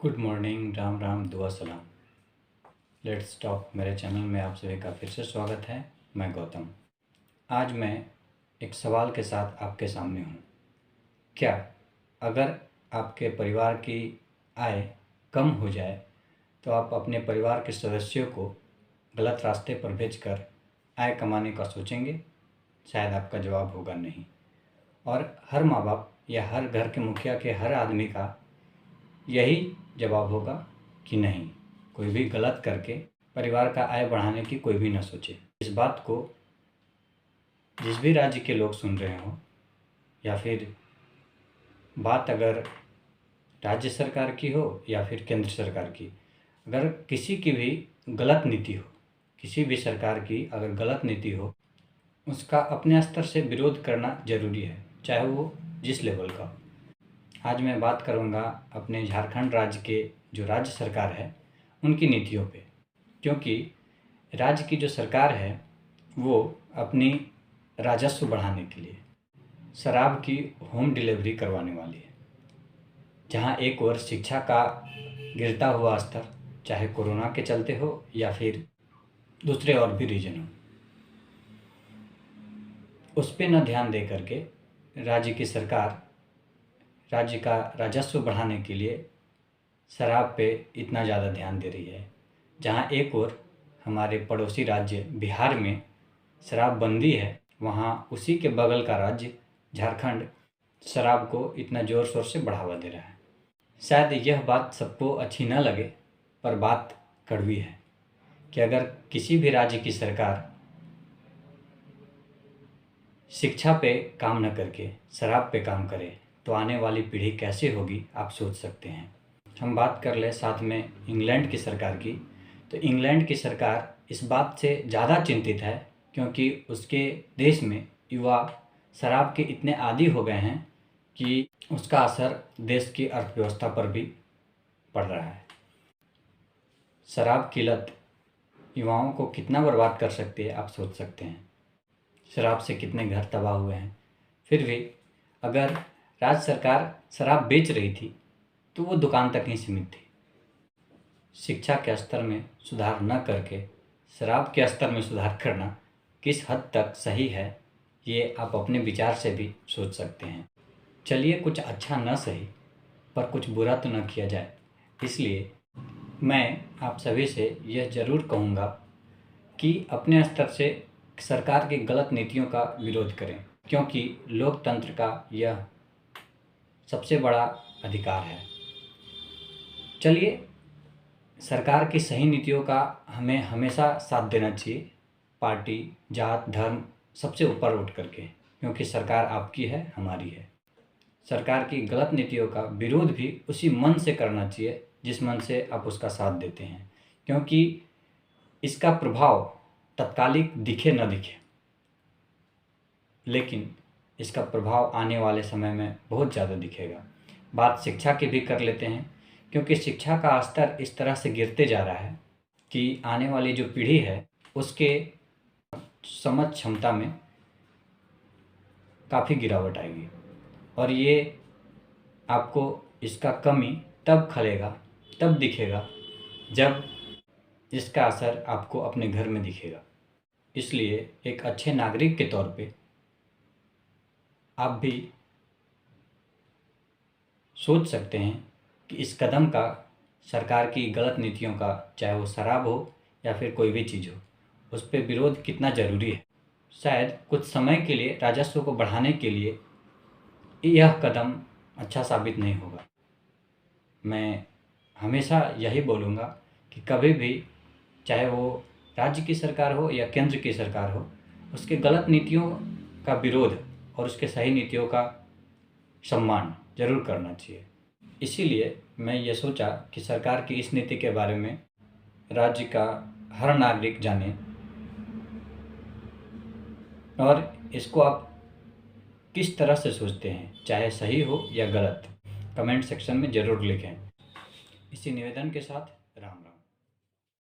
Good morning, Ram Ram, दुआ सलाम। Let's talk मेरे चैनल में आप सभी का फिर से स्वागत है। मैं गौतम। आज मैं एक सवाल के साथ आपके सामने हूँ। क्या अगर आपके परिवार की आय कम हो जाए तो आप अपने परिवार के सदस्यों को गलत रास्ते पर भेजकर आय कमाने का सोचेंगे? शायद आपका जवाब होगा नहीं। और हर माँ बाप या हर घर के मुखिया के हर आदमी का यही जवाब होगा कि नहीं, कोई भी गलत करके परिवार का आय बढ़ाने की कोई भी ना सोचे। इस बात को जिस भी राज्य के लोग सुन रहे हो या फिर बात अगर राज्य सरकार की हो या फिर केंद्र सरकार की, अगर किसी की भी गलत नीति हो, किसी भी सरकार की अगर गलत नीति हो, उसका अपने स्तर से विरोध करना ज़रूरी है, चाहे वो जिस लेवल का हो। आज मैं बात करूंगा अपने झारखंड राज्य के जो राज्य सरकार है उनकी नीतियों पे, क्योंकि राज्य की जो सरकार है वो अपनी राजस्व बढ़ाने के लिए शराब की होम डिलीवरी करवाने वाली है। जहां एक ओर शिक्षा का गिरता हुआ स्तर, चाहे कोरोना के चलते हो या फिर दूसरे और भी रीजन हो, उस पर न ध्यान दे करके राज्य की सरकार राज्य का राजस्व बढ़ाने के लिए शराब पे इतना ज़्यादा ध्यान दे रही है। जहाँ एक ओर हमारे पड़ोसी राज्य बिहार में शराबबंदी है, वहाँ उसी के बगल का राज्य झारखंड शराब को इतना ज़ोर शोर से बढ़ावा दे रहा है। शायद यह बात सबको अच्छी न लगे, पर बात कड़वी है कि अगर किसी भी राज्य की सरकार शिक्षा पे काम न करके शराब पे काम करे तो आने वाली पीढ़ी कैसे होगी, आप सोच सकते हैं। हम बात कर ले साथ में इंग्लैंड की सरकार की, तो इंग्लैंड की सरकार इस बात से ज़्यादा चिंतित है क्योंकि उसके देश में युवा शराब के इतने आदी हो गए हैं कि उसका असर देश की अर्थव्यवस्था पर भी पड़ रहा है। शराब की लत युवाओं को कितना बर्बाद कर सकती है, आप सोच सकते हैं। शराब से कितने घर तबाह हुए हैं। फिर भी अगर राज्य सरकार शराब बेच रही थी तो वो दुकान तक ही सीमित थी। शिक्षा के स्तर में सुधार न करके शराब के स्तर में सुधार करना किस हद तक सही है, ये आप अपने विचार से भी सोच सकते हैं। चलिए, कुछ अच्छा न सही पर कुछ बुरा तो न किया जाए, इसलिए मैं आप सभी से यह ज़रूर कहूँगा कि अपने स्तर से सरकार की गलत नीतियों का विरोध करें, क्योंकि लोकतंत्र का यह सबसे बड़ा अधिकार है। चलिए, सरकार की सही नीतियों का हमें हमेशा साथ देना चाहिए, पार्टी, जात, धर्म सबसे ऊपर उठ करके, क्योंकि सरकार आपकी है, हमारी है। सरकार की गलत नीतियों का विरोध भी उसी मन से करना चाहिए जिस मन से आप उसका साथ देते हैं, क्योंकि इसका प्रभाव तत्कालिक दिखे न दिखे, लेकिन इसका प्रभाव आने वाले समय में बहुत ज़्यादा दिखेगा। बात शिक्षा की भी कर लेते हैं, क्योंकि शिक्षा का स्तर इस तरह से गिरते जा रहा है कि आने वाली जो पीढ़ी है उसके समझ क्षमता में काफ़ी गिरावट आएगी, और ये आपको इसका कमी तब खलेगा, तब दिखेगा जब इसका असर आपको अपने घर में दिखेगा। इसलिए एक अच्छे नागरिक के तौर पे आप भी सोच सकते हैं कि इस कदम का, सरकार की गलत नीतियों का, चाहे वो शराब हो या फिर कोई भी चीज़ हो, उस पर विरोध कितना ज़रूरी है। शायद कुछ समय के लिए राजस्व को बढ़ाने के लिए यह कदम अच्छा साबित नहीं होगा। मैं हमेशा यही बोलूँगा कि कभी भी, चाहे वो राज्य की सरकार हो या केंद्र की सरकार हो, उसके गलत नीतियों का विरोध और उसके सही नीतियों का सम्मान जरूर करना चाहिए। इसीलिए मैं ये सोचा कि सरकार की इस नीति के बारे में राज्य का हर नागरिक जाने, और इसको आप किस तरह से सोचते हैं, चाहे सही हो या गलत, कमेंट सेक्शन में ज़रूर लिखें। इसी निवेदन के साथ